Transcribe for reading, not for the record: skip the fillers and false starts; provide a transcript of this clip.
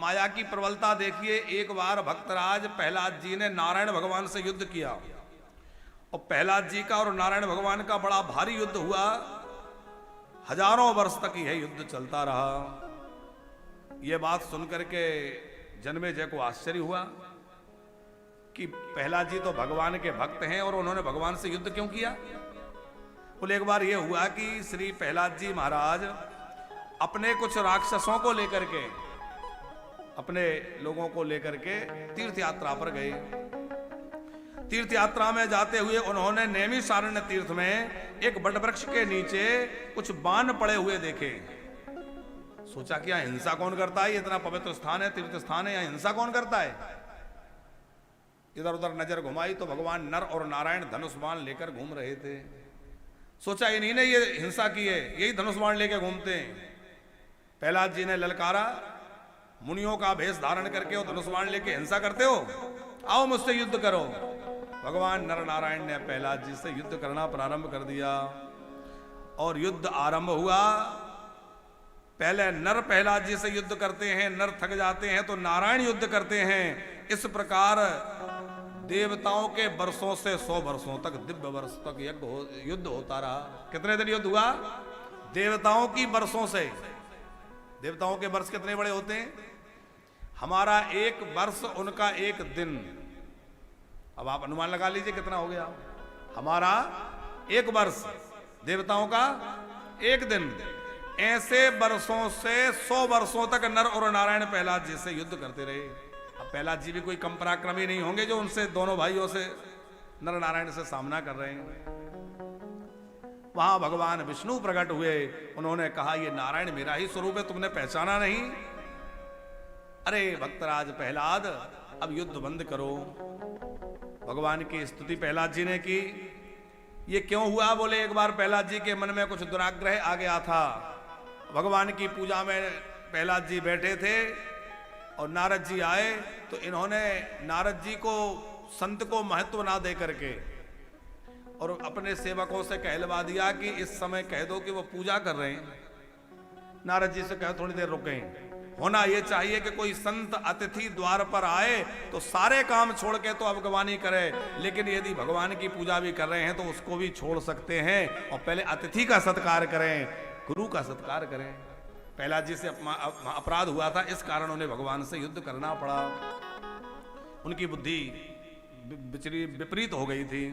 माया की प्रबलता देखिए। एक बार भक्तराज प्रहलाद जी ने नारायण भगवान से युद्ध किया और प्रहलाद जी का और नारायण भगवान का बड़ा भारी युद्ध हुआ। हजारों वर्ष तक यह युद्ध चलता रहा। यह बात सुनकर के जन्मेजय को आश्चर्य हुआ कि प्रहलाद जी तो भगवान के भक्त हैं और उन्होंने भगवान से युद्ध क्यों किया। बोले एक बार यह हुआ कि श्री प्रहलाद जी महाराज अपने कुछ राक्षसों को लेकर के, अपने लोगों को लेकर के तीर्थ यात्रा पर गए। तीर्थ यात्रा में जाते हुए उन्होंने नैमिषारण्य तीर्थ में एक बटवृक्ष के नीचे कुछ बाण पड़े हुए देखे। सोचा कि यहां हिंसा कौन करता है, इतना पवित्र स्थान है, तीर्थ स्थान है, यहां हिंसा कौन करता है। इधर उधर नजर घुमाई तो भगवान नर और नारायण धनुष बाण लेकर घूम रहे थे। सोचा इन्हीं ने ये हिंसा की है, यही धनुष बाण लेकर घूमते हैं। प्रहलाद जी ने ललकारा, मुनियों का भेष धारण करके वो धनुष बाण लेके हिंसा करते हो, आओ मुझसे युद्ध करो। भगवान नर नारायण ने प्रहलाद जी से युद्ध करना प्रारंभ कर दिया और युद्ध आरंभ हुआ। पहले नर प्रहलाद जी से युद्ध करते हैं, नर थक जाते हैं तो नारायण युद्ध करते हैं। इस प्रकार देवताओं के वर्षों से 100 वर्षों तक, दिव्य वर्ष तक युद्ध होता रहा। कितने दिन युद्ध हुआ? देवताओं की वर्षों से। देवताओं के वर्ष कितने बड़े होते हैं? हमारा एक वर्ष, उनका एक दिन। अब आप अनुमान लगा लीजिए कितना हो गया। हमारा एक वर्ष, देवताओं का एक दिन। ऐसे वर्षों से 100 वर्षों तक नर और नारायण प्रहलाद जी से युद्ध करते रहे। अब प्रहलाद जी भी कोई कम पराक्रमी नहीं होंगे जो उनसे, दोनों भाइयों से, नर नारायण से सामना कर रहे हैं। वहां भगवान विष्णु प्रकट हुए। उन्होंने कहा ये नारायण मेरा ही स्वरूप है, तुमने पहचाना नहीं? अरे भक्तराज प्रहलाद, अब युद्ध बंद करो। भगवान की स्तुति प्रहलाद जी ने की। ये क्यों हुआ? बोले एक बार प्रहलाद जी के मन में कुछ दुराग्रह आ गया था। भगवान की पूजा में प्रहलाद जी बैठे थे और नारद जी आए तो इन्होंने नारद जी को, संत को महत्व ना दे करके और अपने सेवकों से कहलवा दिया कि इस समय कह दो कि वो पूजा कर रहे हैं। नारद जी से कहो थोड़ी देर रुकें। होना ये चाहिए कि कोई संत अतिथि द्वार पर आए तो सारे काम छोड़ के तो अवगवानी करे, लेकिन यदि भगवान की पूजा भी कर रहे हैं तो उसको भी छोड़ सकते हैं और पहले अतिथि का सत्कार करें, गुरु का सत्कार करें। प्रहलाद जी से अपराध हुआ था, इस कारण उन्हें भगवान से युद्ध करना पड़ा। उनकी बुद्धि विपरीत हो गई थी।